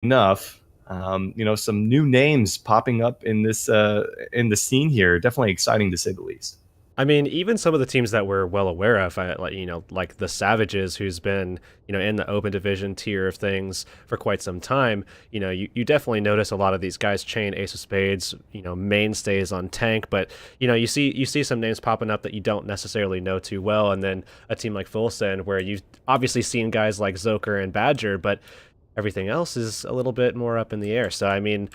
enough, some new names popping up in this in the scene here. Definitely exciting to say the least. I mean, even some of the teams that we're well aware of, like the Savages, who's been, in the open division tier of things for quite some time. You definitely notice a lot of these guys chain Ace of Spades, mainstays on tank, but you see some names popping up that you don't necessarily know too well, and then a team like Full Send, where you've obviously seen guys like Zoker and Badger, but everything else is a little bit more up in the air. So I mean,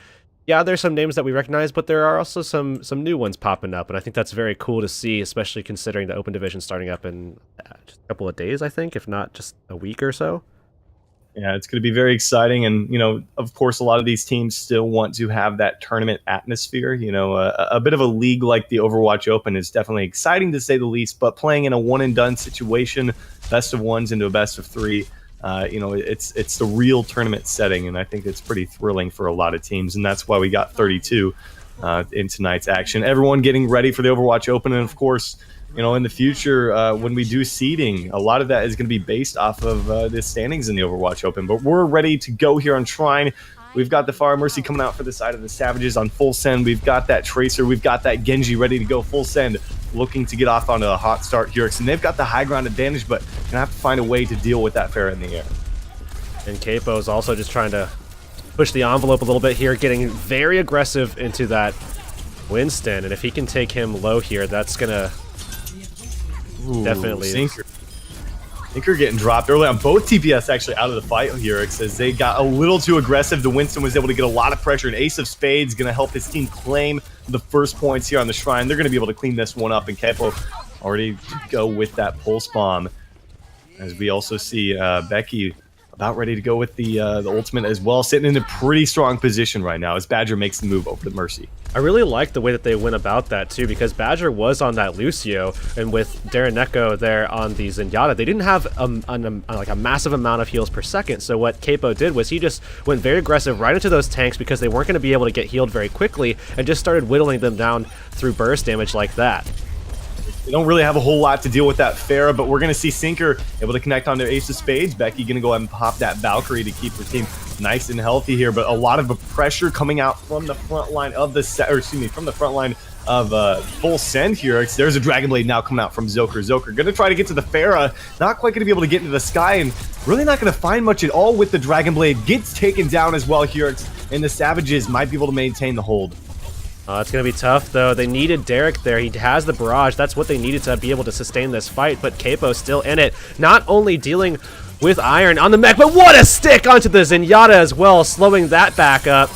yeah, there's some names that we recognize, but there are also some new ones popping up, and I think that's very cool to see, especially considering the Open Division starting up in just a couple of days, I think, if not just a week or so. Yeah, it's going to be very exciting, and of course, a lot of these teams still want to have that tournament atmosphere. A bit of a league like the Overwatch Open is definitely exciting to say the least. But playing in a one and done situation, best of ones into a best of three. It's the real tournament setting, and I think it's pretty thrilling for a lot of teams, and that's why we got 32 in tonight's action. Everyone getting ready for the Overwatch Open, and of course, in the future, when we do seeding, a lot of that is going to be based off of the standings in the Overwatch Open. But we're ready to go here on Shrine. We've got the Fire Mercy coming out for the side of the Savages on full send. We've got that Tracer. We've got that Genji ready to go full send, looking to get off onto a hot start here. And they've got the high ground advantage, but gonna have to find a way to deal with that Pharah in the air. And Capo is also just trying to push the envelope a little bit here, getting very aggressive into that Winston. And if he can take him low here, that's gonna definitely... Sinker getting dropped early on. Both TPS actually out of the fight here. It says they got a little too aggressive. The Winston was able to get a lot of pressure, and Ace of Spades going to help his team claim the first points here on the Shrine. They're going to be able to clean this one up, and Capo already to go with that pulse bomb. As we also see Becky about ready to go with the ultimate as well, sitting in a pretty strong position right now as Badger makes the move over to Mercy. I really like the way that they went about that too, because Badger was on that Lucio, and with Darren Neko there on the Zenyatta, they didn't have like a massive amount of heals per second. So what Capo did was he just went very aggressive right into those tanks because they weren't going to be able to get healed very quickly, and just started whittling them down through burst damage like that. They don't really have a whole lot to deal with that Pharah, but we're going to see Sinker able to connect on their Ace of Spades. Becky going to go ahead and pop that Valkyrie to keep her team nice and healthy here, but a lot of pressure coming out from the front line of the from the front line of full send here. There's a Dragon Blade now coming out from Zoker. Zoker going to try to get to the Pharah, not quite going to be able to get into the sky, and really not going to find much at all with the Dragon Blade. Gets taken down as well here, and the Savages might be able to maintain the hold. It's going to be tough, though. They needed Derek there. He has the barrage. That's what they needed to be able to sustain this fight, but Capo's still in it. Not only dealing with Iron on the mech, but what a stick onto the Zenyatta as well, slowing that back up.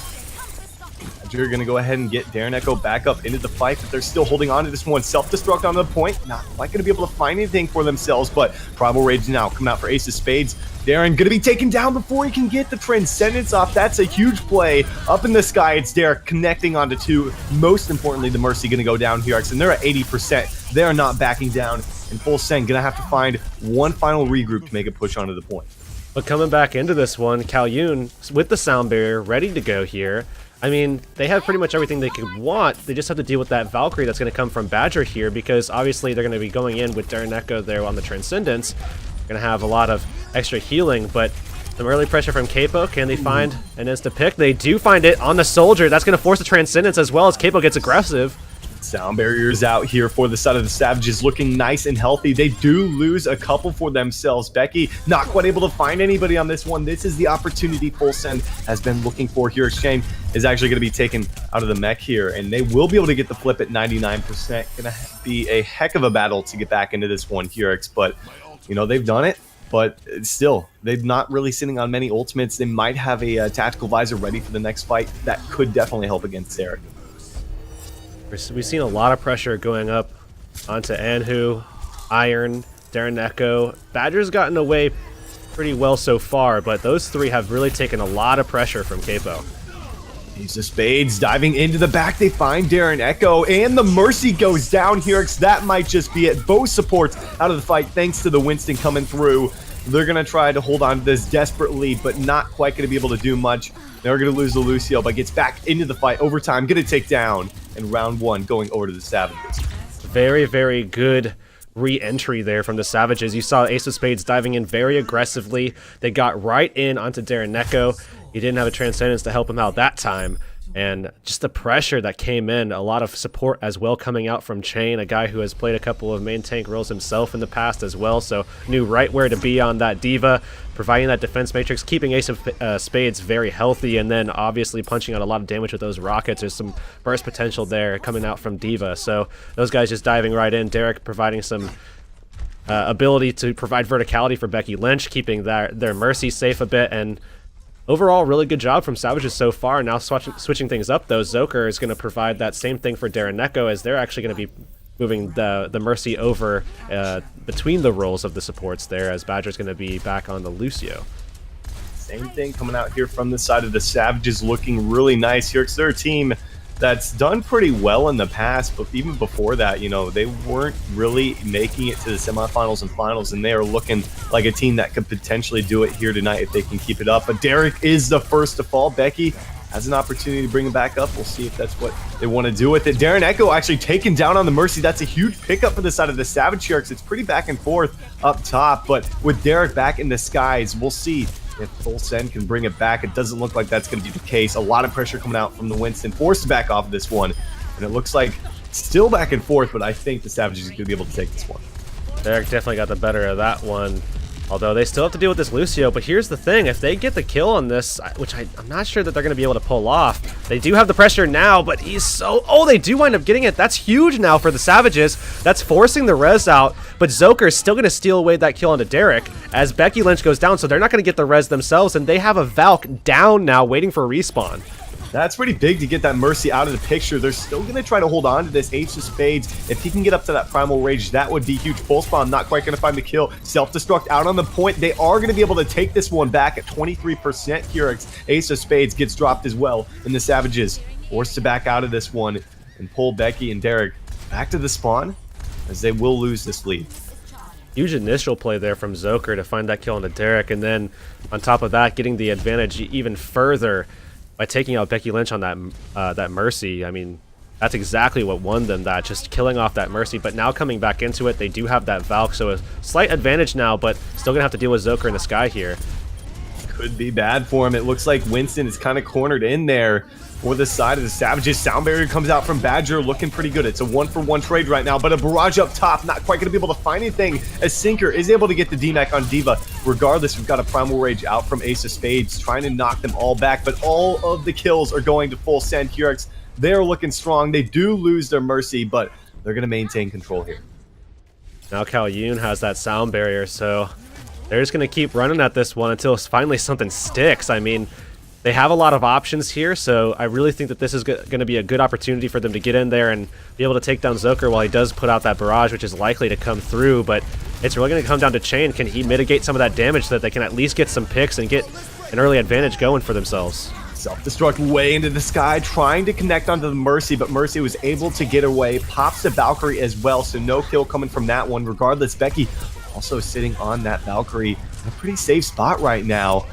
You're going to go ahead and get Darren Echo back up into the fight, but they're still holding on to this one. Self-destruct on the point. Not quite going to be able to find anything for themselves, but Primal Rage now coming out for Ace of Spades. Darren going to be taken down before he can get the Transcendence off. That's a huge play. Up in the sky, it's Derek connecting onto two. Most importantly, the Mercy going to go down here, and they're at 80%. They are not backing down. And Full Send going to have to find one final regroup to make a push onto the point. But coming back into this one, Kalyun with the sound barrier ready to go here. I mean, they have pretty much everything they could want. They just have to deal with that Valkyrie that's going to come from Badger here, because obviously they're going to be going in with Darren Echo there on the Transcendence. They're going to have a lot of extra healing, but some early pressure from Capo. Can they find an insta-pick? They do find it on the Soldier. That's going to force the Transcendence as well as Capo gets aggressive. Sound barriers out here for the side of the Savages, looking nice and healthy. They do lose a couple for themselves. Becky not quite able to find anybody on this one. This is the opportunity Full Send has been looking for here. Shane is actually going to be taken out of the mech here, and they will be able to get the flip at 99%. Going to be a heck of a battle to get back into this one here, but they've done it. But still, they're not really sitting on many ultimates. They might have a tactical visor ready for the next fight. That could definitely help against Derek. We've seen a lot of pressure going up onto Anhu, Iron, Darren Echo. Badger's gotten away pretty well so far, but those three have really taken a lot of pressure from Capo. Ace of Spades diving into the back. They find Darren Echo, and the Mercy goes down here. That might just be it. Both supports out of the fight thanks to the Winston coming through. They're going to try to hold on to this desperate lead, but not quite going to be able to do much. They're going to lose the Lucio, but gets back into the fight. Overtime, going to take down in round one, going over to the Savages. Very, very good re-entry there from the Savages. You saw Ace of Spades diving in very aggressively. They got right in onto Darren Neko. He didn't have a Transcendence to help him out that time. And just the pressure that came in, a lot of support as well coming out from Chain, a guy who has played a couple of main tank roles himself in the past as well, so knew right where to be on that D.Va, providing that defense matrix, keeping Ace of Spades very healthy, and then obviously punching out a lot of damage with those rockets. There's some burst potential there coming out from D.Va, so those guys just diving right in. Derek providing some ability to provide verticality for Becky Lynch, keeping their Mercy safe a bit, and overall, really good job from Savages so far. Now switching things up, though, Zoker is going to provide that same thing for Darren Neko, as they're actually going to be moving the Mercy over between the roles of the supports there, as Badger's going to be back on the Lucio. Same thing coming out here from the side of the Savages, looking really nice here. It's their team that's done pretty well in the past, but even before that, you know, they weren't really making it to the semifinals and finals, and they are looking like a team that could potentially do it here tonight if they can keep it up. But Derek is the first to fall. Becky has an opportunity to bring him back up. We'll see if that's what they want to do with it. Darren Echo actually taken down on the Mercy. That's a huge pickup for the side of the Savage Sharks. It's pretty back and forth up top, but with Derek back in the skies, we'll see if Full Send can bring it back. It doesn't look like that's going to be the case. A lot of pressure coming out from the Winston, forced to back off of this one, and it looks like still back and forth, but I think the Savages are going to be able to take this one. Derek definitely got the better of that one, although they still have to deal with this Lucio. But here's the thing, if they get the kill on this, which I'm not sure that they're going to be able to pull off, they do have the pressure now, but he's so... Oh, they do wind up getting it. That's huge now for the Savages. That's forcing the res out, but Zoker is still going to steal away that kill onto Derek as Becky Lynch goes down, so they're not going to get the res themselves, and they have a Valk down now waiting for a respawn. That's pretty big to get that Mercy out of the picture. They're still going to try to hold on to this Ace of Spades. If he can get up to that Primal Rage, that would be huge. Full spawn, not quite going to find the kill. Self-destruct out on the point. They are going to be able to take this one back at 23% here. Ace of Spades gets dropped as well, and the Savages forced to back out of this one and pull Becky and Derek back to the spawn, as they will lose this lead. Huge initial play there from Zoker to find that kill onto Derek, and then on top of that, getting the advantage even further by taking out Becky Lynch on that Mercy. I mean, that's exactly what won them that, just killing off that Mercy. But now coming back into it, they do have that Valk, so a slight advantage now, but still gonna have to deal with Zoker in the sky here. Could be bad for him. It looks like Winston is kind of cornered in there for the side of the Savages. Sound Barrier comes out from Badger, looking pretty good. It's a 1-for-1 trade right now, but a barrage up top, not quite going to be able to find anything, as Sinker is able to get the DMAC on D.Va. Regardless, we've got a Primal Rage out from Ace of Spades, trying to knock them all back, but all of the kills are going to Full Send. Hurix, they're looking strong. They do lose their Mercy, but they're going to maintain control here. Now Cal Yoon has that Sound Barrier, so they're just going to keep running at this one until finally something sticks. I mean, they have a lot of options here, so I really think that this is going to be a good opportunity for them to get in there and be able to take down Zoker while he does put out that barrage, which is likely to come through. But it's really going to come down to Chain. Can he mitigate some of that damage so that they can at least get some picks and get an early advantage going for themselves? Self-destruct way into the sky, trying to connect onto the Mercy, but Mercy was able to get away. Pops the Valkyrie as well, so no kill coming from that one. Regardless, Becky also sitting on that Valkyrie in a pretty safe spot right now,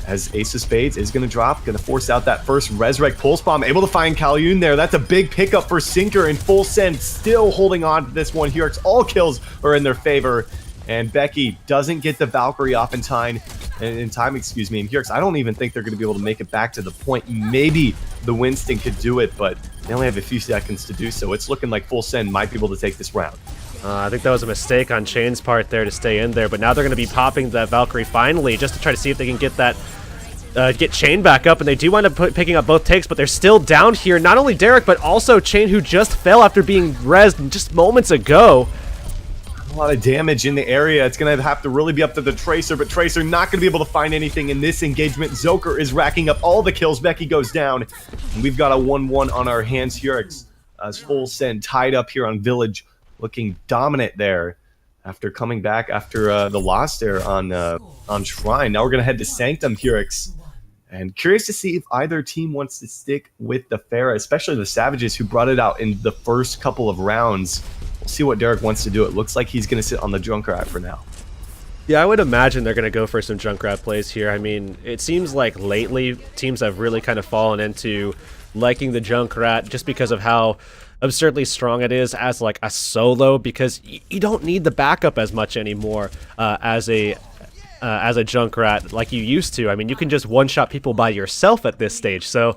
as Ace of Spades is going to drop, going to force out that first Resurrect Pulse Bomb, able to find Kalyun there. That's a big pickup for Sinker, and Full Send still holding on to this one. Here, all kills are in their favor, and Becky doesn't get the Valkyrie off in time, and here, I don't even think they're going to be able to make it back to the point. Maybe the Winston could do it, but they only have a few seconds to do so. It's looking like Full Send might be able to take this round. I think that was a mistake on Chain's part there to stay in there, but now they're going to be popping that Valkyrie finally just to try to see if they can get that get Chain back up, and they do wind up picking up both takes, but they're still down here. Not only Derek, but also Chain, who just fell after being rezzed just moments ago. A lot of damage in the area. It's going to have to really be up to the Tracer, but Tracer not going to be able to find anything in this engagement. Zoker is racking up all the kills. Becky goes down, and we've got a 1-1 on our hands here as Full Send tied up here on Village, looking dominant there after coming back after the loss there on Shrine. Now we're going to head to Sanctum, Hurix, and curious to see if either team wants to stick with the Pharah, especially the Savages, who brought it out in the first couple of rounds. We'll see what Derek wants to do. It looks like he's going to sit on the Junkrat for now. Yeah, I would imagine they're going to go for some Junkrat plays here. I mean, it seems like lately teams have really kind of fallen into liking the Junkrat just because of how absurdly strong it is as like a solo, because you don't need the backup as much anymore as a Junkrat like you used to. I mean, you can just one-shot people by yourself at this stage. So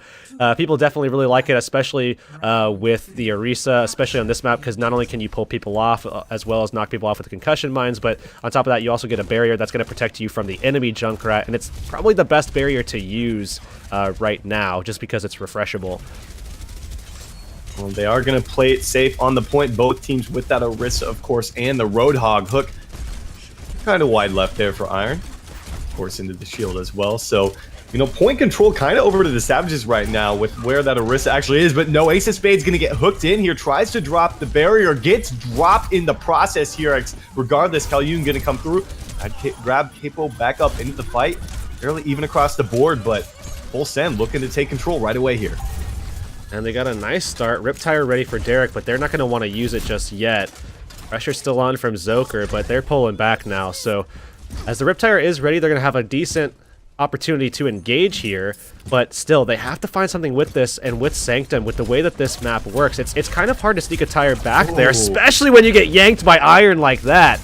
people definitely really like it, especially with the Orisa, especially on this map, because not only can you pull people off as well as knock people off with the concussion mines, but on top of that, you also get a barrier that's going to protect you from the enemy Junkrat, and it's probably the best barrier to use right now, just because it's refreshable. Well, they are going to play it safe on the point. Both teams with that Orisa, of course, and the Roadhog hook. Kind of wide left there for Iron. Of course, into the shield as well. So, you know, point control kind of over to the Savages right now with where that Orisa actually is. But no, Ace of Spades going to get hooked in here. Tries to drop the barrier. Gets dropped in the process here. Regardless, Kalyun going to come through. I'd grab Capo back up into the fight. Fairly even across the board, but Full Send looking to take control right away here. And they got a nice start. Riptire ready for Derek, but they're not going to want to use it just yet. Pressure's still on from Zoker, but they're pulling back now. So as the Riptire is ready, they're going to have a decent opportunity to engage here. But still, they have to find something with this, and with Sanctum, with the way that this map works, it's kind of hard to sneak a tire back there, especially when you get yanked by Iron like that.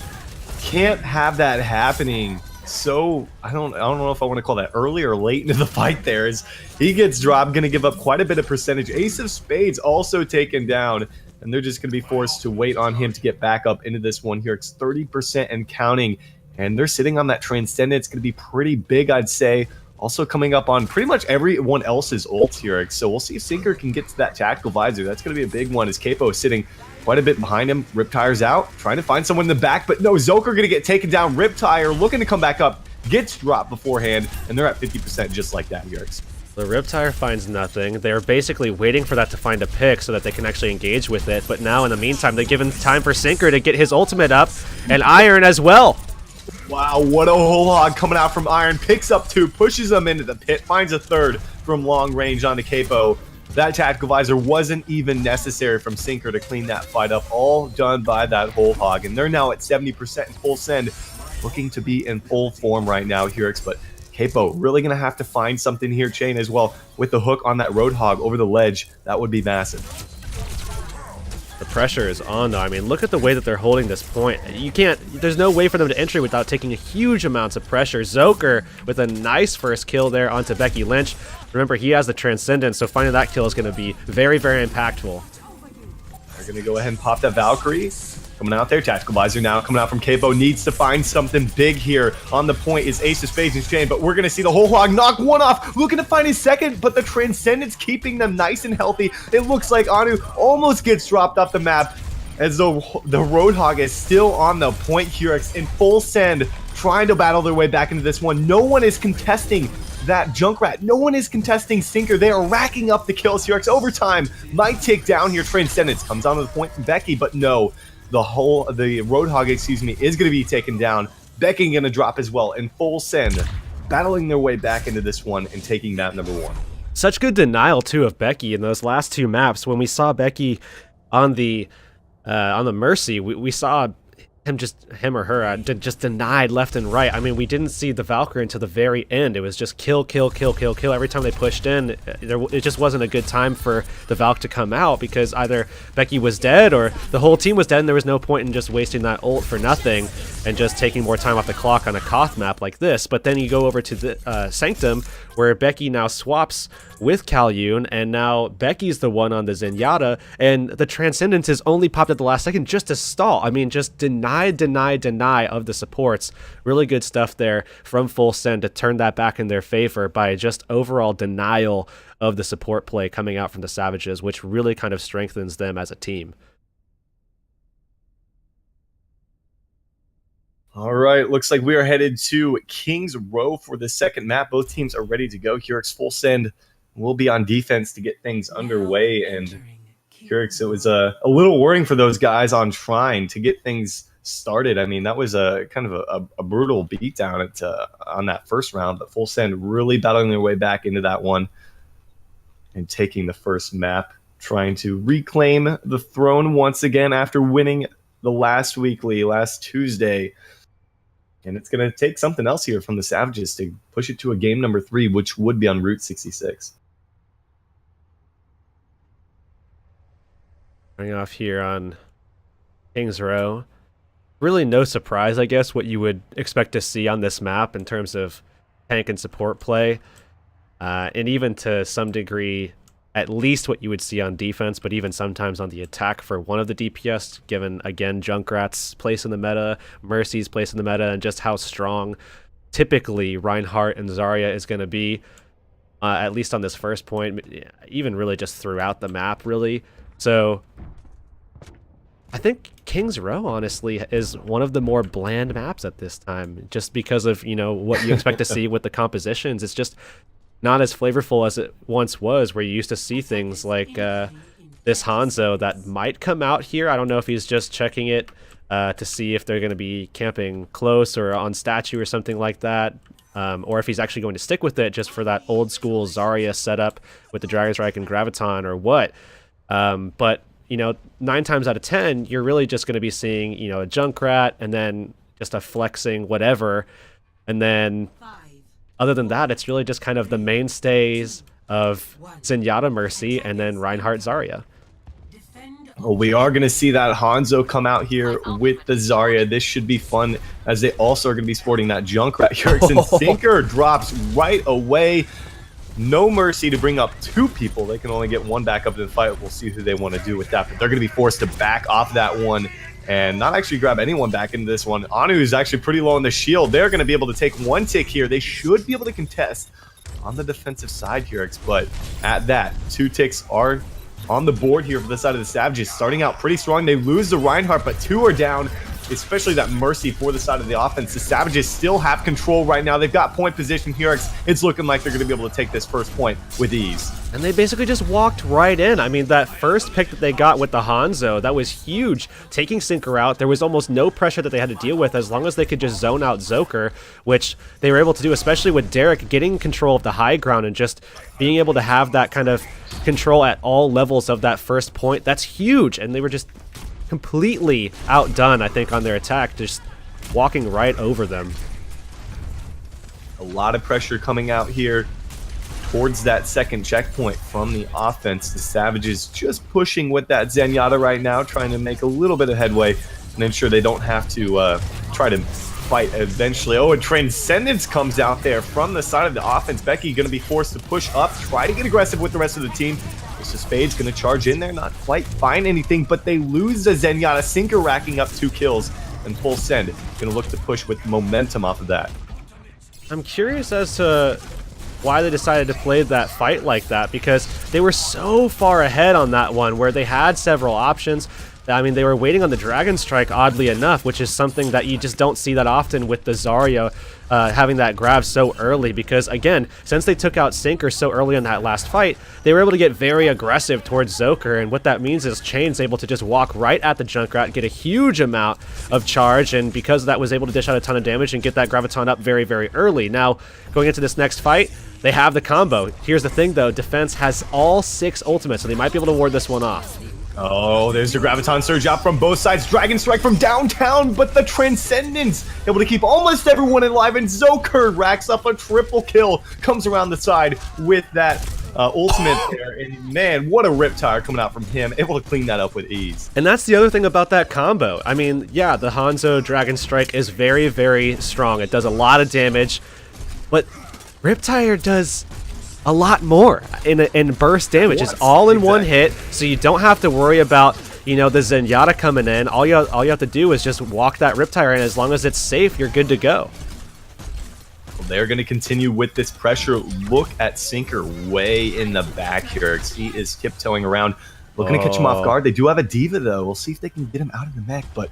Can't have that happening. So I don't know if I want to call that early or late into the fight there, as he gets dropped, going to give up quite a bit of percentage. Ace of Spades also taken down, and they're just going to be forced to wait on him to get back up into this one here. It's 30% and counting, and they're sitting on that Transcendent. It's going to be pretty big, I'd say. Also coming up on pretty much everyone else's ult here. So we'll see if Sinker can get to that tactical visor. That's going to be a big one, as Capo is sitting quite a bit behind him. Riptire's out, trying to find someone in the back, but no, Zoker going to get taken down. Riptire looking to come back up, gets dropped beforehand, and they're at 50% just like that here. The Riptire finds nothing. They're basically waiting for that to find a pick so that they can actually engage with it. But now, in the meantime, they've given time for Sinker to get his ultimate up, and Iron as well. Wow, what a whole hog coming out from Iron. Picks up two, pushes them into the pit, finds a third from long range onto Capo. That tactical visor wasn't even necessary from Sinker to clean that fight up. All done by that whole hog, and they're now at 70% in full send, looking to be in full form right now, Hurix. But Capo really going to have to find something here, Chain, as well, with the hook on that Roadhog over the ledge. That would be massive. The pressure is on, though. I mean, look at the way that they're holding this point. You can't, there's no way for them to enter without taking huge amounts of pressure. Zoker with a nice first kill there onto Becky Lynch. Remember, he has the Transcendence, so finding that kill is going to be very, very impactful. They're going to go ahead and pop that Valkyrie. Coming out there, tactical visor now coming out from Capo. Needs to find something big here. On the point is Ace of Spades and Chain, but we're going to see the whole hog knock one off. Looking to find his second, but the Transcendence keeping them nice and healthy. It looks like Anu almost gets dropped off the map, as though the Roadhog is still on the point. Hurix in full send, trying to battle their way back into this one. No one is contesting that Junkrat. No one is contesting Sinker. They are racking up the kills. Hurix overtime might take down here. Transcendence comes onto the point from Becky, but no. The Roadhog, excuse me, is going to be taken down. Becky going to drop as well in full send, battling their way back into this one and taking that number one. Such good denial, too, of Becky in those last two maps. When we saw Becky on the Mercy, we saw him or her just denied left and right. I mean, we didn't see the Valkyrie until the very end. It was just kill, kill, kill, kill, kill. Every time they pushed in, it just wasn't a good time for the Valk to come out, because either Becky was dead or the whole team was dead, and there was no point in just wasting that ult for nothing and just taking more time off the clock on a Koth map like this. But then you go over to the Sanctum, where Becky now swaps with Kalyun, and now Becky's the one on the Zenyatta, and the Transcendence is only popped at the last second just to stall. I mean, just deny of the supports. Really good stuff there from Full Send to turn that back in their favor by just overall denial of the support play coming out from the Savages, which really kind of strengthens them as a team. All right, looks like we are headed to King's Row for the second map. Both teams are ready to go. Hurix full send will be on defense to get things underway, and Hurix, it was a little worrying for those guys on Shrine to get things started. I mean, that was a kind of a brutal beatdown on that first round, but full send really battling their way back into that one and taking the first map, trying to reclaim the throne once again after winning the last Tuesday. And it's going to take something else here from the Savages to push it to a game number 3, which would be on Route 66. Starting off here on King's Row. Really no surprise, I guess, what you would expect to see on this map in terms of tank and support play. And even to some degree, at least what you would see on defense, but even sometimes on the attack for one of the DPS, given, again, Junkrat's place in the meta, Mercy's place in the meta, and just how strong typically Reinhardt and Zarya is going to be, at least on this first point, even really just throughout the map, really. So I think King's Row, honestly, is one of the more bland maps at this time, just because of, you know, what you expect to see with the compositions. It's just not as flavorful as it once was, where you used to see things like this Hanzo that might come out here. I don't know if he's just checking it to see if they're going to be camping close or on statue or something like that, or if he's actually going to stick with it just for that old school Zarya setup with the Dragon Strike and Graviton or what. But, you know, 9 times out of 10, you're really just going to be seeing, you know, a Junkrat and then just a flexing whatever. And then other than that, it's really just kind of the mainstays of Zenyatta Mercy and then Reinhardt Zarya. Well, we are going to see that Hanzo come out here with the Zarya. This should be fun, as they also are going to be sporting that Junkrat. Yerkson Sinker drops right away. No Mercy to bring up 2 people. They can only get 1 back up in the fight. We'll see who they want to do with that. But they're going to be forced to back off that one and not actually grab anyone back into this one. Anu is actually pretty low on the shield. They're going to be able to take 1 tick here. They should be able to contest on the defensive side here, but at that, 2 ticks are on the board here for the side of the Savages. Starting out pretty strong. They lose the Reinhardt, but 2 are down, especially that Mercy for the side of the offense. The Savages still have control right now. They've got point position here. It's looking like they're going to be able to take this first point with ease. And they basically just walked right in. I mean, that first pick that they got with the Hanzo, that was huge. Taking Sinker out, there was almost no pressure that they had to deal with as long as they could just zone out Zoker, which they were able to do, especially with Derek getting control of the high ground and just being able to have that kind of control at all levels of that first point. That's huge. And they were just completely outdone, I think, on their attack, just walking right over them. A lot of pressure coming out here towards that second checkpoint from the offense. The Savages just pushing with that Zenyatta right now, trying to make a little bit of headway and ensure they don't have to try to fight eventually. Oh, and Transcendence comes out there from the side of the offense. Becky going to be forced to push up, try to get aggressive with the rest of the team. Mr. Spade's going to charge in there, not quite find anything, but they lose the Zenyatta. Sinker racking up 2 kills, and full send. Going to look to push with momentum off of that. I'm curious as to why they decided to play that fight like that, because they were so far ahead on that one where they had several options. I mean, they were waiting on the Dragon Strike, oddly enough, which is something that you just don't see that often with the Zarya having that grab so early, because, again, since they took out Sinker so early in that last fight, they were able to get very aggressive towards Zoker, and what that means is Chain's able to just walk right at the Junkrat, get a huge amount of charge, and because of that was able to dish out a ton of damage and get that Graviton up very, very early. Now, going into this next fight, they have the combo. Here's the thing, though. Defense has all 6 ultimates, so they might be able to ward this one off. Oh, there's the Graviton surge out from both sides. Dragon Strike from downtown, but the Transcendence able to keep almost everyone alive, and Zoker racks up a triple kill. Comes around the side with that ultimate there, and man, what a Riptire coming out from him. Able to clean that up with ease. And that's the other thing about that combo. I mean, yeah, the Hanzo Dragon Strike is very, very strong. It does a lot of damage, but Riptire does a lot more in burst damage. It's all in one hit, so you don't have to worry about, you know, the Zenyatta coming in. All you have to do is just walk that Riptire in. As long as it's safe, you're good to go. Well, they're going to continue with this pressure. Look at Sinker way in the back here. He is tiptoeing around, looking to catch him off guard. They do have a Diva, though. We'll see if they can get him out of the mech, but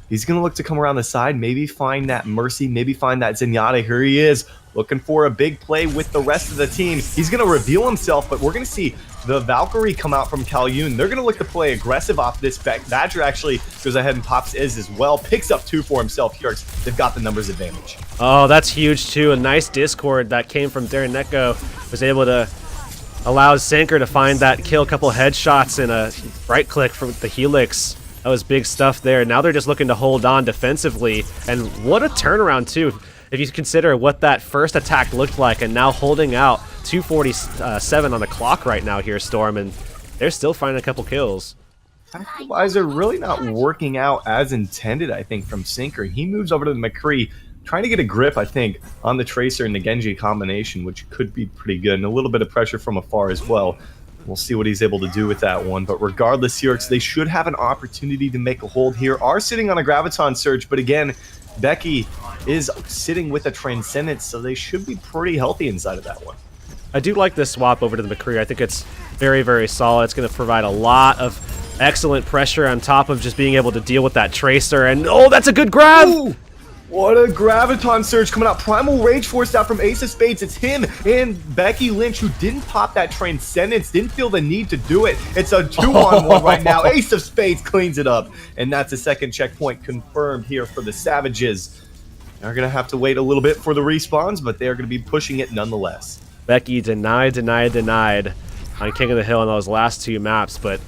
he's going to look to come around the side, maybe find that Mercy, maybe find that Zenyatta. Here he is, looking for a big play with the rest of the team. He's going to reveal himself, but we're going to see the Valkyrie come out from Kalyun. They're going to look to play aggressive off this back. Badger actually goes ahead and pops Iz as well, picks up 2 for himself. Yerks, they've got the numbers advantage. Oh, that's huge, too. A nice Discord that came from Darren Neko was able to allow Sinker to find that kill, a couple headshots, and a right click from the Helix. That was big stuff there. Now they're just looking to hold on defensively, and what a turnaround, too. If you consider what that first attack looked like, and now holding out 2:47 on the clock right now here, Storm, and they're still finding a couple kills. Activizer really not working out as intended, I think, from Sinker. He moves over to the McCree, trying to get a grip, I think, on the Tracer and the Genji combination, which could be pretty good, and a little bit of pressure from afar as well. We'll see what he's able to do with that one, but regardless, Yurks, they should have an opportunity to make a hold here. Are sitting on a Graviton Surge, but again, Becky is sitting with a Transcendence, so they should be pretty healthy inside of that one. I do like this swap over to the McCree. I think it's very, very solid. It's going to provide a lot of excellent pressure on top of just being able to deal with that Tracer. And oh, that's a good grab! Ooh, what a Graviton Surge coming out. Primal Rage forced out from Ace of Spades. It's him and Becky Lynch who didn't pop that Transcendence, didn't feel the need to do it. It's a 2-on-1 right now. Ace of Spades cleans it up. And that's a second checkpoint confirmed here for the Savages. They're going to have to wait a little bit for the respawns, but they're going to be pushing it nonetheless. Becky denied on King of the Hill in those last two maps, but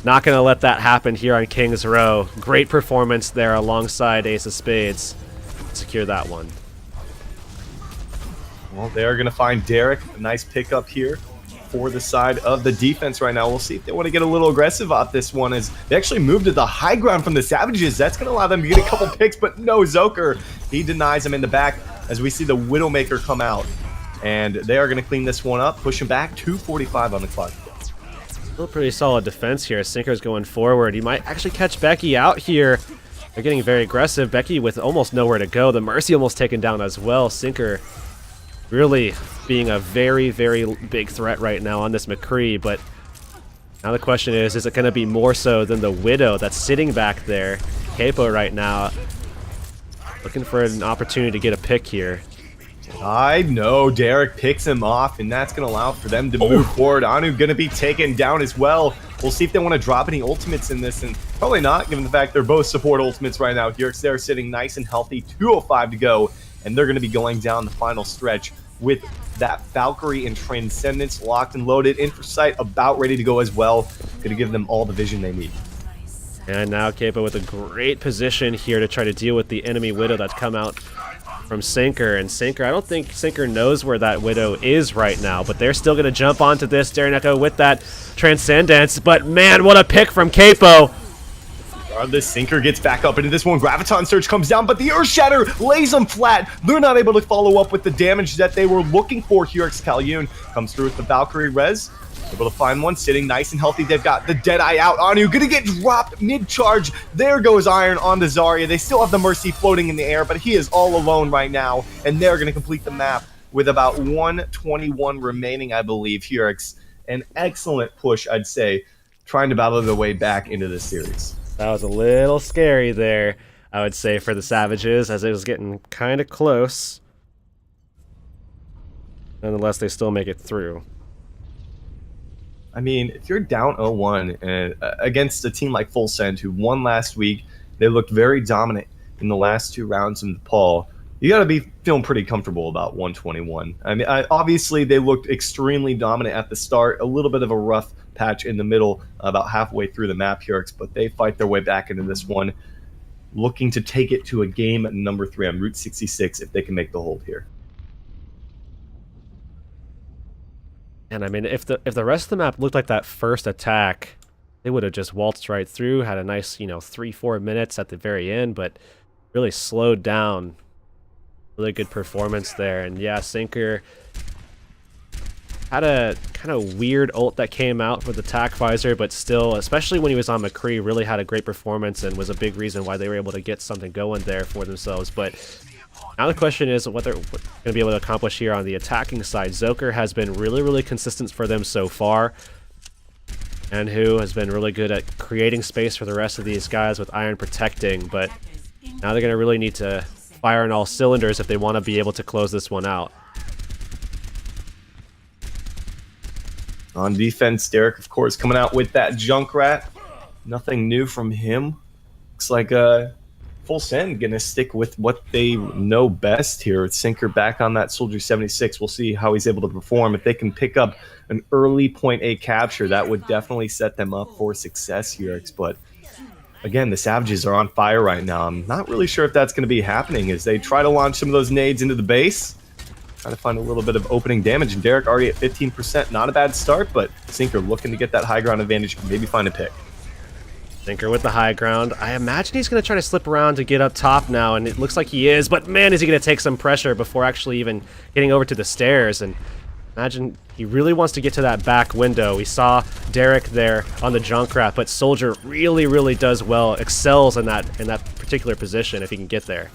not going to let that happen here on King's Row. Great performance there alongside Ace of Spades. Secure that one. Well, they're going to find Derek. A nice pickup here for the side of the defense right now. We'll see if they want to get a little aggressive off this one as they actually moved to the high ground from the Savages. That's going to allow them to get a couple picks, but no, Zoker. He denies him in the back as we see the Widowmaker come out. And they are going to clean this one up, push him back, 2:45 on the clock. Still pretty solid defense here. Sinker's going forward. He might actually catch Becky out here. They're getting very aggressive. Becky with almost nowhere to go. The Mercy almost taken down as well. Sinker really being a very, very big threat right now on this McCree. But now the question is it going to be more so than the Widow that's sitting back there? Capo right now looking for an opportunity to get a pick here. I know, Derek picks him off, and that's going to allow for them to move forward. Anu going to be taken down as well. We'll see if they want to drop any ultimates in this, and probably not, given the fact they're both support ultimates right now. Yurks, they're sitting nice and healthy, 2:05 to go, and they're going to be going down the final stretch with that Valkyrie and Transcendence locked and loaded. In for sight, about ready to go as well. Going to give them all the vision they need. And now Capo with a great position here to try to deal with the enemy Widow that's come out from Sinker. And Sinker, I don't think Sinker knows where that Widow is right now, but they're still going to jump onto this. Darren Echo with that Transcendence, but man, what a pick from Capo. The Sinker gets back up into this one. Graviton Surge comes down, but the Earth Shatter lays them flat. They're not able to follow up with the damage that they were looking for here. Kalyun comes through with the Valkyrie res. Able to find one sitting nice and healthy. They've got the Deadeye out. Anu gonna get dropped mid-charge. There goes Iron on the Zarya. They still have the Mercy floating in the air, but he is all alone right now, and they're gonna complete the map with about 121 remaining, I believe. Here, an excellent push, I'd say, trying to battle their way back into this series. That was a little scary there, I would say, for the Savages, as it was getting kind of close. Nonetheless, they still make it through. I mean, if you're down 0-1 against a team like Full Send, who won last week, they looked very dominant in the last two rounds in Nepal. You got to be feeling pretty comfortable about 121. I mean, obviously, they looked extremely dominant at the start, a little bit of a rough patch in the middle, about halfway through the map here, but they fight their way back into this one, looking to take it to a game number 3 on Route 66 if they can make the hold here. And I mean, if the rest of the map looked like that first attack, they would have just waltzed right through, had a nice, 3-4 minutes at the very end, but really slowed down. Really good performance there. And yeah, Sinker had a kind of weird ult that came out for the TAC visor, but still, especially when he was on McCree, really had a great performance and was a big reason why they were able to get something going there for themselves. But now the question is what they're going to be able to accomplish here on the attacking side. Zoker has been really, really consistent for them so far, and who has been really good at creating space for the rest of these guys with Iron protecting, but now they're going to really need to fire on all cylinders if they want to be able to close this one out. On defense, Derek, of course, coming out with that Junkrat. Nothing new from him. Looks like Full Send gonna stick with what they know best here. Sinker back on that Soldier 76. We'll see how he's able to perform. If they can pick up an early point A capture, that would definitely set them up for success here. But again, the Savages are on fire right now. I'm not really sure if that's going to be happening as they try to launch some of those nades into the base. Trying to find a little bit of opening damage. And Derek already at 15%. Not a bad start, but Sinker looking to get that high ground advantage, maybe find a pick. Thinker with the high ground. I imagine he's going to try to slip around to get up top now, and it looks like he is, but man, is he going to take some pressure before actually even getting over to the stairs. And imagine he really wants to get to that back window. We saw Derek there on the Junkrat, but Soldier really, really does well, excels in that particular position if he can get there.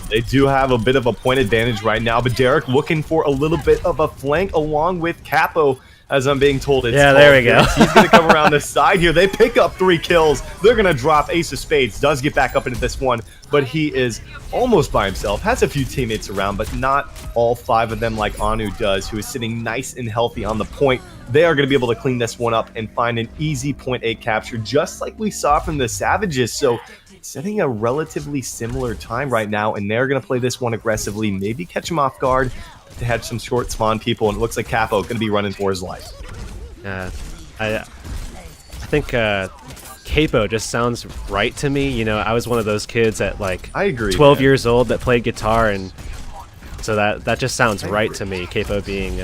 They do have a bit of a point advantage right now, but Derek looking for a little bit of a flank along with Capo, as I'm being told. Yeah, there we go. He's going to come around the side here. They pick up 3 kills. They're going to drop Ace of Spades. Does get back up into this one, but he is almost by himself. Has a few teammates around, but not all 5 of them like Anu does, who is sitting nice and healthy on the point. They are going to be able to clean this one up and find an easy point A capture, just like we saw from the Savages. So setting a relatively similar time right now, and they're going to play this one aggressively, maybe catch him off guard. They had some short spawn people, and it looks like Capo going to be running for his life. I think Capo just sounds right to me. You know, I was one of those kids at like I agree, 12 man. years old that played guitar, and so that just sounds right to me. Capo being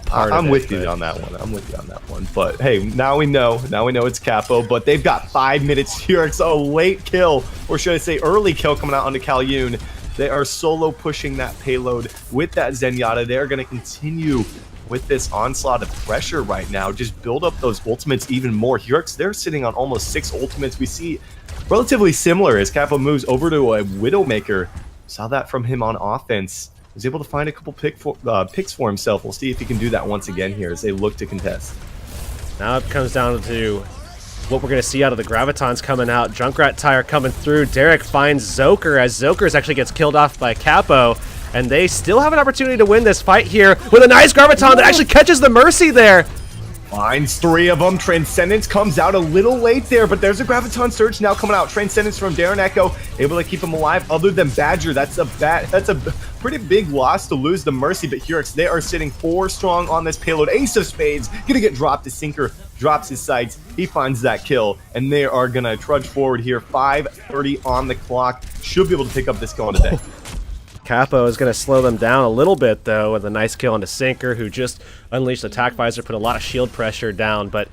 part I'm of with it, you on that one. I'm with you on that one. But hey, now we know it's Capo, but they've got 5 minutes here. It's a late kill, or should I say early kill, coming out onto Calhoun. They are solo pushing that payload with that Zenyatta. They're going to continue with this onslaught of pressure right now. Just build up those ultimates even more. Hurix, they're sitting on almost 6 ultimates. We see relatively similar as Capo moves over to a Widowmaker. Saw that from him on offense. Was able to find a couple picks for himself. We'll see if he can do that once again here as they look to contest. Now it comes down to what we're going to see out of the Gravitons coming out. Junkrat Tire coming through. Derek finds Zoker as Zokers actually gets killed off by Capo. And they still have an opportunity to win this fight here with a nice Graviton that actually catches the Mercy there. Finds 3 of them. Transcendence comes out a little late there, but there's a Graviton Surge now coming out. Transcendence from Darren Echo, able to keep him alive. Other than Badger, that's a pretty big loss to lose the Mercy, but Hurix, they are sitting 4 strong on this payload. Ace of Spades, gonna get dropped. The Sinker drops his sights. He finds that kill, and they are gonna trudge forward here. 5:30 on the clock. Should be able to pick up this kill today. Capo is going to slow them down a little bit, though, with a nice kill on the Sinker, who just unleashed Attack Visor, put a lot of shield pressure down, but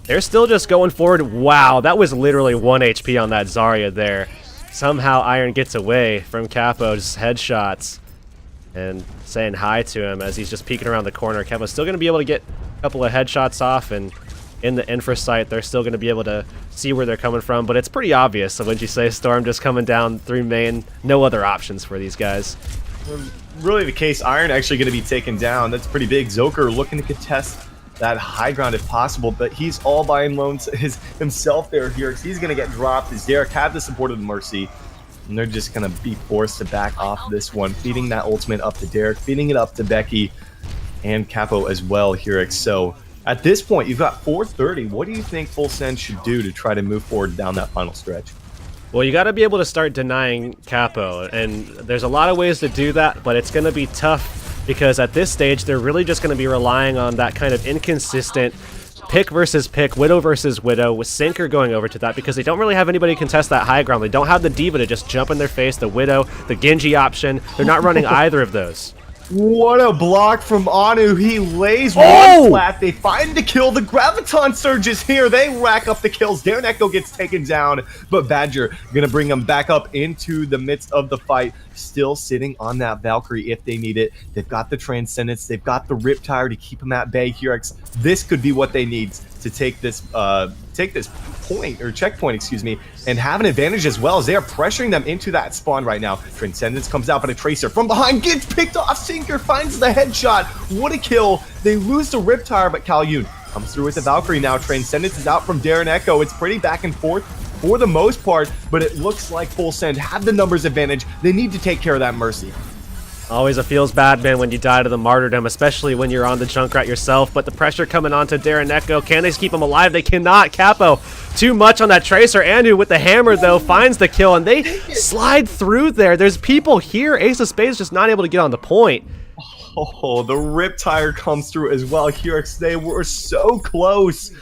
they're still just going forward. Wow, that was literally 1 HP on that Zarya there. Somehow Iron gets away from Capo's headshots and saying hi to him as he's just peeking around the corner. Capo's still going to be able to get a couple of headshots off, and in the infra site, they're still going to be able to see where they're coming from, but it's pretty obvious. So wouldn't you say, Storm just coming down through main? No other options for these guys. Really the case, Iron actually going to be taken down. That's pretty big. Zoker looking to contest that high ground if possible, but he's all by himself there here. He's going to get dropped as Derek had the support of the Mercy, and they're just going to be forced to back off this one, feeding that ultimate up to Derek, feeding it up to Becky and Capo as well, Hurix. So at this point, you've got 4:30. What do you think Full Send should do to try to move forward down that final stretch? Well, you got to be able to start denying Capo, and there's a lot of ways to do that, but it's going to be tough because at this stage, they're really just going to be relying on that kind of inconsistent pick versus pick, Widow versus Widow, with Sinker going over to that because they don't really have anybody contest that high ground. They don't have the Diva to just jump in their face, the Widow, the Genji option. They're not running either of those. What a block from Anu. He lays one flat. They find the kill. The Graviton Surge is here. They rack up the kills. Darren Echo gets taken down, but Badger going to bring him back up into the midst of the fight. Still sitting on that Valkyrie if they need it. They've got the Transcendence. They've got the Riptire to keep him at bay. Hurix, this could be what they need to take this point, or checkpoint, excuse me, and have an advantage as well as they are pressuring them into that spawn right now. Transcendence comes out, but a Tracer from behind gets picked off. Sinker finds the headshot. What a kill. They lose the Riptire, but Calhoun comes through with the Valkyrie now. Transcendence is out from Darren Echo. It's pretty back and forth for the most part, but it looks like Full Send have the numbers advantage. They need to take care of that Mercy. Always a feels bad, man, when you die to the martyrdom, especially when you're on the Junkrat yourself. But the pressure coming on to Darren Echo. Can they keep him alive? They cannot. Capo, too much on that Tracer. Anu with the hammer, though, finds the kill, and they slide through there. There's people here. Ace of Spades just not able to get on the point. Oh, the Riptire comes through as well. Hurix, they were so close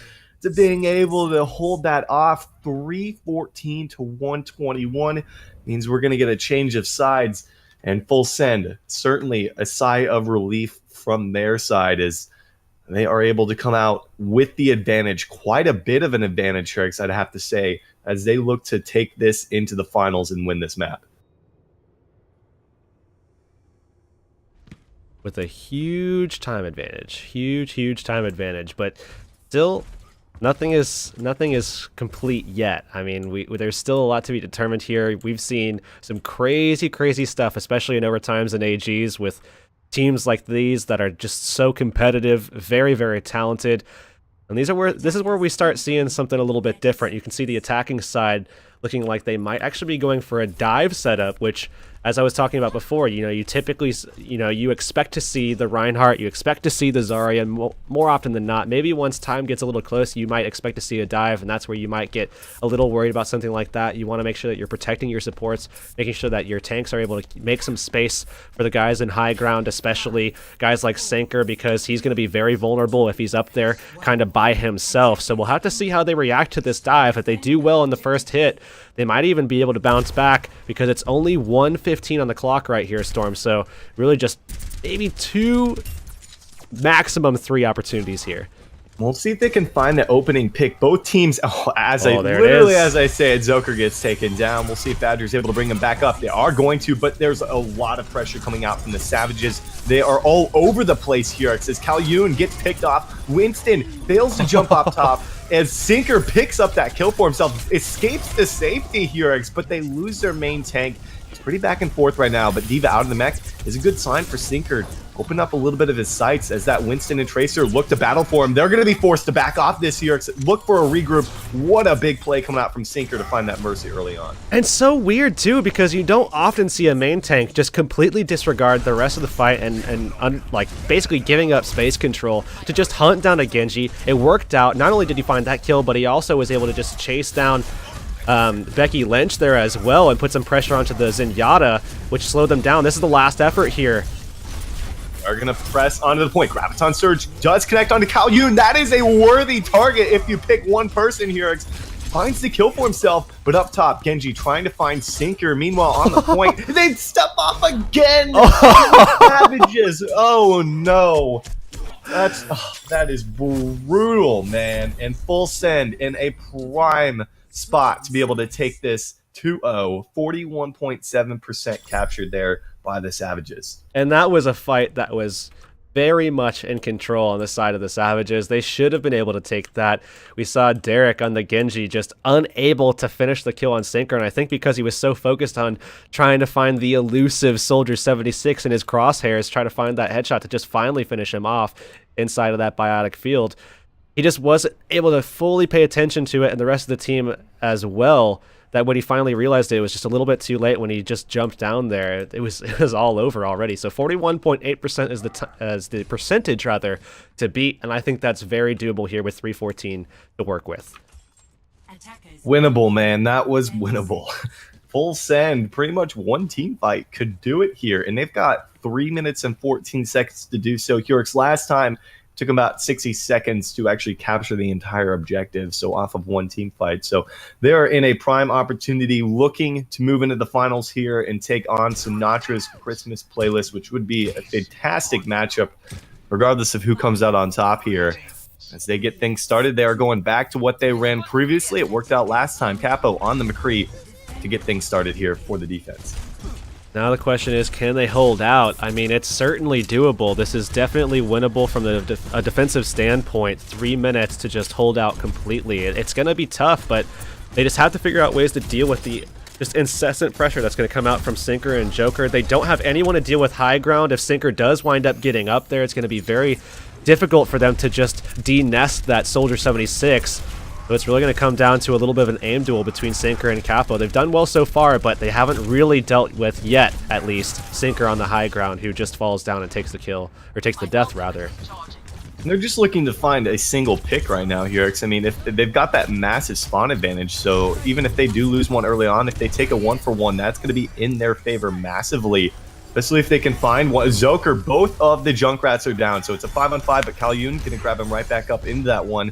to being able to hold that off. 314 to 121 means we're going to get a change of sides. And Full Send, certainly a sigh of relief from their side, as They are able to come out with the advantage, quite a bit of an advantage, Sharks, I'd have to say, as they look to take this into the finals and win this map. With a huge time advantage, huge time advantage, but still nothing is complete yet. I mean, there's still a lot to be determined here. We've seen some crazy stuff, especially in overtimes and AGs, with teams like these that are just so competitive, very talented. And this is where we start seeing something a little bit different. You can see the attacking side looking like they might actually be going for a dive setup, which, as I was talking about before, you typically, you expect to see the Reinhardt, you expect to see the Zarya, and more often than not, maybe once time gets a little close, you might expect to see a dive, and that's where you might get a little worried about something like that. You want to make sure that you're protecting your supports, making sure that your tanks are able to make some space for the guys in high ground, especially guys like Sinker, because he's going to be very vulnerable if he's up there kind of by himself. So we'll have to see how they react to this dive. If they do well in the first hit, they might even be able to bounce back, because it's only 1:15 on the clock right here, Storm. So really just maybe 2, maximum 3 opportunities here. We'll see if they can find the opening pick. Both teams, as I say it, Zoker gets taken down. We'll see if Badger's able to bring him back up. They are going to, but there's a lot of pressure coming out from the Savages. They are all over the place here. It says Calhoun gets picked off. Winston fails to jump up top. As Sinker picks up that kill for himself, escapes the safety here, but they lose their main tank. It's pretty back and forth right now, but D.Va out of the mech is a good sign for Sinker. Open up a little bit of his sights as that Winston and Tracer look to battle for him. They're going to be forced to back off this year. Look for a regroup. What a big play coming out from Sinker to find that Mercy early on. And so weird, too, because you don't often see a main tank just completely disregard the rest of the fight and like basically giving up space control to just hunt down a Genji. It worked out. Not only did he find that kill, but he also was able to just chase down Becky Lynch there as well and put some pressure onto the Zenyatta, which slowed them down. This is the last effort here. Are going to press onto the point. Graviton Surge does connect onto Calhoun. That is a worthy target if you pick one person here. Finds the kill for himself, but up top, Genji trying to find Sinker. Meanwhile, on the point, they step off again. Savages. Oh, no. That is brutal, man. And full send in a prime spot to be able to take this 2-0. 41.7% captured there by the Savages. And that was a fight that was very much in control on the side of the Savages. They should have been able to take that. We saw Derek on the Genji just unable to finish the kill on Sinker, and I think because he was so focused on trying to find the elusive Soldier 76 in his crosshairs, try to find that headshot to just finally finish him off inside of that biotic field, he just wasn't able to fully pay attention to it, and the rest of the team as well, that when he finally realized it was just a little bit too late when he just jumped down there. It was all over already. So 41.8% is the percentage rather to beat, and I think that's very doable here with 314 to work with. Winnable, man. That was winnable. Full send, pretty much one team fight could do it here, and they've got 3 minutes and 14 seconds to do so. Hurix last time took about 60 seconds to actually capture the entire objective, so off of one team fight. So they're in a prime opportunity looking to move into the finals here and take on Sinatra's Christmas playlist, which would be a fantastic matchup regardless of who comes out on top here. As they get things started, they are going back to what they ran previously. It worked out last time. Capo on the McCree to get things started here for the defense. Now the question is, can they hold out? I mean, it's certainly doable. This is definitely winnable from a defensive standpoint. 3 minutes to just hold out completely. It's going to be tough, but they just have to figure out ways to deal with the just incessant pressure that's going to come out from Sinker and Joker. They don't have anyone to deal with high ground. If Sinker does wind up getting up there, it's going to be very difficult for them to just de-nest that Soldier 76. So it's really going to come down to a little bit of an aim duel between Sinker and Capo. They've done well so far, but they haven't really dealt with yet, at least, Sinker on the high ground, who just falls down and takes the kill, or takes the death, rather. They're just looking to find a single pick right now, Hurix. I mean, if they've got that massive spawn advantage, so even if they do lose one early on, if they take a 1-for-1, that's going to be in their favor massively. Especially if they can find one. Zoker, both of the Junkrats are down, so it's a 5-on-5, but Calhoun going to grab him right back up into that one.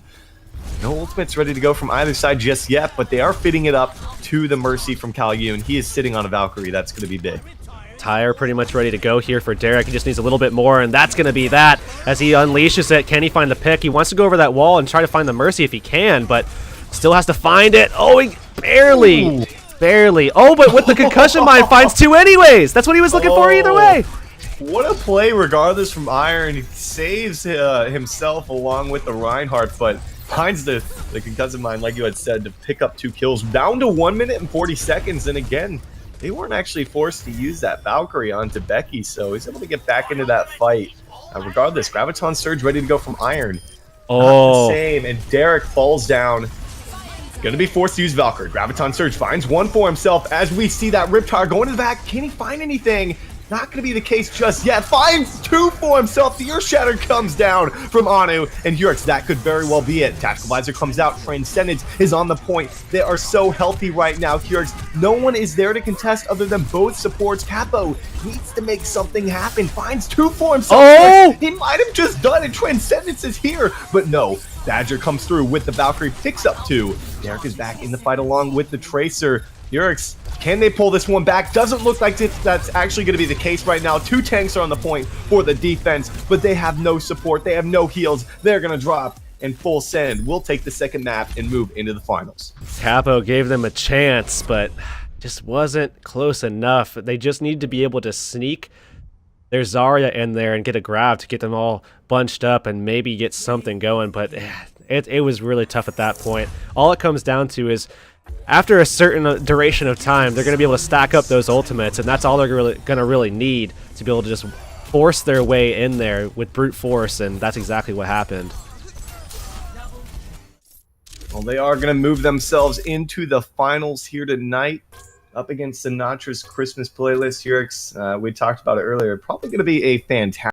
No ultimates ready to go from either side just yet, but they are fitting it up to the Mercy from Calhoun. He is sitting on a Valkyrie. That's going to be big. entire pretty much ready to go here for Derek. He just needs a little bit more, and that's going to be that as he unleashes it. Can he find the pick? He wants to go over that wall and try to find the Mercy if he can, but still has to find it. Oh, he barely. Barely. Oh, but with the concussion mine, finds 2 anyways. That's what he was looking for either way. What a play regardless from Iron. He saves himself along with the Reinhardt, but finds the concussive mine, like you had said, to pick up 2 kills. Down to 1 minute and 40 seconds, and again, they weren't actually forced to use that Valkyrie onto Becky, so he's able to get back into that fight. Regardless, Graviton Surge ready to go from Iron. Oh. Not the same, and Derek falls down. Gonna be forced to use Valkyrie. Graviton Surge finds 1 for himself as we see that Riptire go into the back. Can he find anything? Not gonna be the case just yet. Finds 2 for himself. The Earth Shatter comes down from Anu, and Yurix, that could very well be it. Tactical Visor comes out. Transcendence is on the point. They are so healthy right now, Yurix. No one is there to contest other than both supports. Capo needs to make something happen. Finds 2 for himself. Oh! He might have just done it. Transcendence is here, but no. Badger comes through with the Valkyrie, picks up 2. Derek is back in the fight along with the Tracer. Yurix, can they pull this one back? Doesn't look like that's actually going to be the case right now. 2 tanks are on the point for the defense, but they have no support. They have no heals. They're going to drop and full send. We'll take the second map and move into the finals. Capo gave them a chance, but just wasn't close enough. They just need to be able to sneak their Zarya in there and get a grab to get them all bunched up and maybe get something going, but it was really tough at that point. All it comes down to is after a certain duration of time, they're going to be able to stack up those ultimates, and that's all they're going to really need to be able to just force their way in there with brute force, and that's exactly what happened. Well, they are going to move themselves into the finals here tonight, up against Sinatra's Christmas playlist. Yurix, we talked about it earlier, probably going to be a fantastic